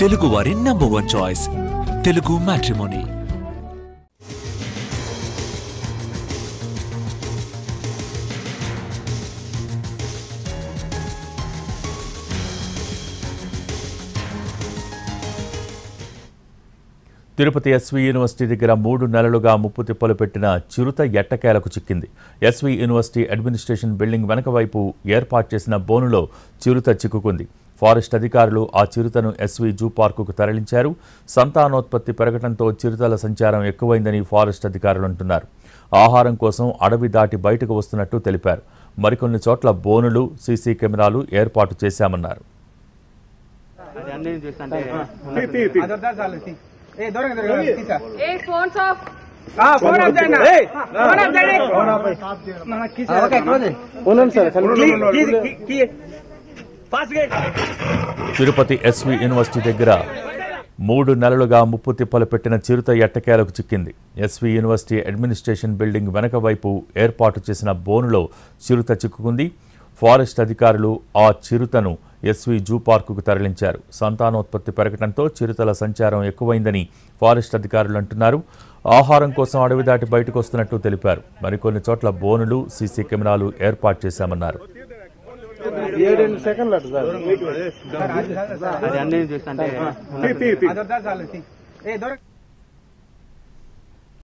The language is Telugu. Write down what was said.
తెలుగు వారి number 1 choice Telugu matrimony. Tirupati SV university దగ్గర 3 నెలలుగా ముప్పు తిప్పలు పెట్టిన చిరుత ఎట్టకేలకు చిక్కింది. ఎస్వి యూనివర్సిటీ అడ్మినిస్ట్రేషన్ బిల్డింగ్ వెనక వైపు ఏర్పాటు చేసిన బోనులో చిరుత చిక్కుకుంది. ఫారెస్ట్ అధికారులు ఆ చిరుతను ఎస్వి జూ పార్కుకు తరలించారు. సంతానోత్పత్తి పెరగడంతో చిరుతల సంచారం ఎక్కువైందని ఫారెస్ట్ అధికారులు అంటున్నారు. ఆహారం కోసం అడవి దాటి బయటకు వస్తున్నట్టు తెలిపారు. మరికొన్ని చోట్ల బోనులు, సీసీ కెమెరాలు ఏర్పాటు చేశామన్నారు. తిరుపతి ఎస్వి యూనివర్సిటీ దగ్గర 3 నెలలుగా ముప్పు తిప్పలు పెట్టిన చిరుత ఎట్టకేలకు చిక్కింది. ఎస్వి యూనివర్సిటీ అడ్మినిస్ట్రేషన్ బిల్డింగ్ వెనక వైపు ఏర్పాటు చేసిన బోనులో చిరుత చిక్కుకుంది. ఫారెస్ట్ అధికారులు ఆ చిరుతను ఎస్వి జూ పార్కుకు తరలించారు. సంతానోత్పత్తి పెరగడంతో చిరుతల సంచారం ఎక్కువైందని ఫారెస్ట్ అధికారులు అంటున్నారు. ఆహారం కోసం అడవి దాటి బయటకు వస్తున్నట్టు తెలిపారు. మరికొన్ని చోట్ల బోనులు, సీసీ కెమెరాలు ఏర్పాటు చేశామన్నారు. 7 సెకండ్లు